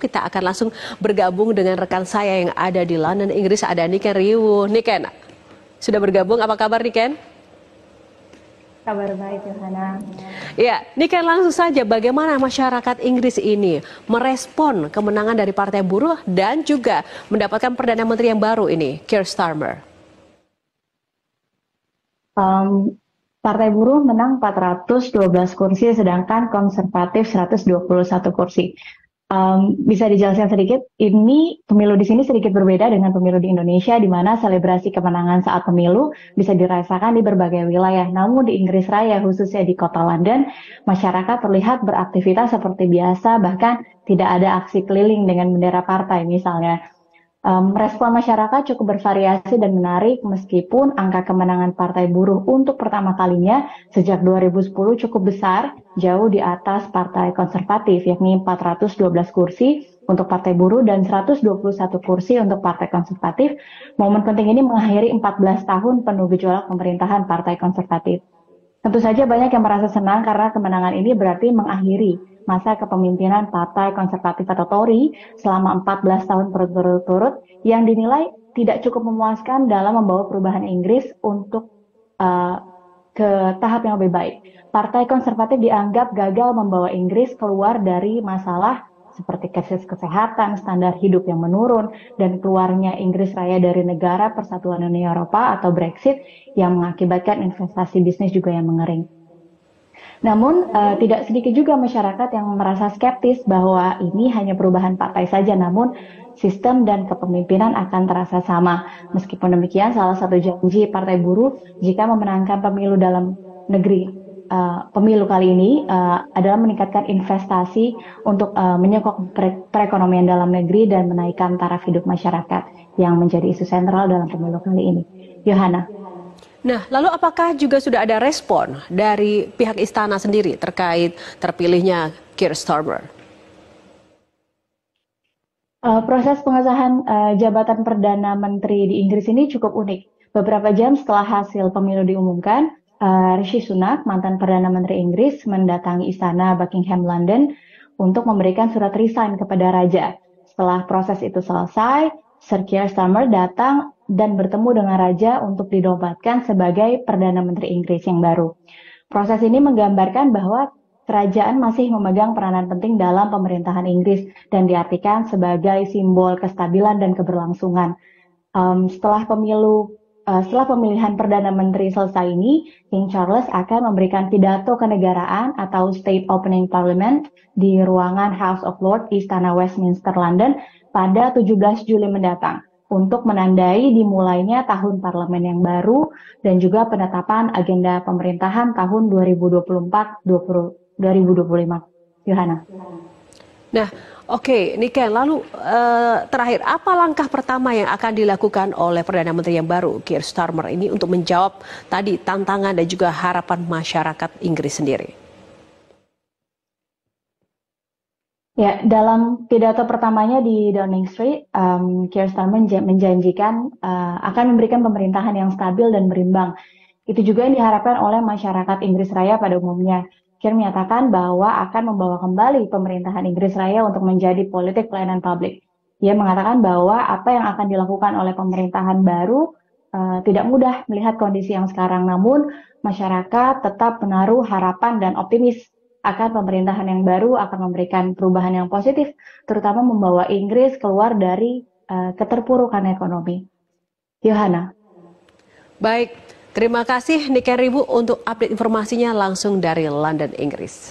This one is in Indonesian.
Kita akan langsung bergabung dengan rekan saya yang ada di London, Inggris, ada Niken Riwu. Niken, sudah bergabung, apa kabar Niken? Kabar baik, Yohana. Ya, Niken, langsung saja bagaimana masyarakat Inggris ini merespon kemenangan dari Partai Buruh dan juga mendapatkan Perdana Menteri yang baru ini, Keir Starmer? Partai Buruh menang 412 kursi, sedangkan konservatif 121 kursi. Bisa dijelaskan sedikit, ini pemilu di sini sedikit berbeda dengan pemilu di Indonesia, di mana selebrasi kemenangan saat pemilu bisa dirasakan di berbagai wilayah. Namun di Inggris Raya, khususnya di kota London, masyarakat terlihat beraktivitas seperti biasa, bahkan tidak ada aksi keliling dengan bendera partai misalnya. Respon masyarakat cukup bervariasi dan menarik meskipun angka kemenangan Partai Buruh untuk pertama kalinya sejak 2010 cukup besar, jauh di atas Partai Konservatif, yakni 412 kursi untuk Partai Buruh dan 121 kursi untuk Partai Konservatif. Momen penting ini mengakhiri 14 tahun penuh gejolak pemerintahan Partai Konservatif. Tentu saja banyak yang merasa senang karena kemenangan ini berarti mengakhiri masa kepemimpinan Partai Konservatif atau Tory selama 14 tahun berturut-turut yang dinilai tidak cukup memuaskan dalam membawa perubahan Inggris untuk ke tahap yang lebih baik. Partai Konservatif dianggap gagal membawa Inggris keluar dari masalah seperti krisis kesehatan, standar hidup yang menurun, dan keluarnya Inggris Raya dari negara Persatuan Uni Eropa atau Brexit yang mengakibatkan investasi bisnis juga yang mengering. Namun tidak sedikit juga masyarakat yang merasa skeptis bahwa ini hanya perubahan partai saja, namun sistem dan kepemimpinan akan terasa sama. Meskipun demikian, salah satu janji Partai Buruh jika memenangkan pemilu dalam negeri pemilu kali ini adalah meningkatkan investasi untuk menyokong perekonomian dalam negeri dan menaikkan taraf hidup masyarakat yang menjadi isu sentral dalam pemilu kali ini. Yohana. Nah, lalu apakah juga sudah ada respon dari pihak istana sendiri terkait terpilihnya Keir Starmer? Proses pengesahan jabatan Perdana Menteri di Inggris ini cukup unik. Beberapa jam setelah hasil pemilu diumumkan, Rishi Sunak, mantan Perdana Menteri Inggris, mendatangi istana Buckingham London untuk memberikan surat resign kepada Raja. Setelah proses itu selesai, Sir Keir Starmer datang dan bertemu dengan Raja untuk dinobatkan sebagai Perdana Menteri Inggris yang baru. Proses ini menggambarkan bahwa kerajaan masih memegang peranan penting dalam pemerintahan Inggris dan diartikan sebagai simbol kestabilan dan keberlangsungan. Setelah pemilihan Perdana Menteri selesai ini, King Charles akan memberikan pidato kenegaraan atau State Opening Parliament di ruangan House of Lords Istana Westminster, London pada 17 Juli mendatang untuk menandai dimulainya tahun parlemen yang baru dan juga penetapan agenda pemerintahan tahun 2024-2025. Yohana. Nah, oke, Niken, lalu terakhir, apa langkah pertama yang akan dilakukan oleh Perdana Menteri yang baru, Keir Starmer ini untuk menjawab tadi tantangan dan juga harapan masyarakat Inggris sendiri? Ya, dalam pidato pertamanya di Downing Street, Keir Starmer menjanjikan akan memberikan pemerintahan yang stabil dan berimbang. Itu juga yang diharapkan oleh masyarakat Inggris Raya pada umumnya. Keir menyatakan bahwa akan membawa kembali pemerintahan Inggris Raya untuk menjadi politik pelayanan publik. Ia mengatakan bahwa apa yang akan dilakukan oleh pemerintahan baru tidak mudah melihat kondisi yang sekarang, namun masyarakat tetap menaruh harapan dan optimis akan pemerintahan yang baru akan memberikan perubahan yang positif, terutama membawa Inggris keluar dari keterpurukan ekonomi. Yohana. Baik, terima kasih Niken Riwu untuk update informasinya langsung dari London, Inggris.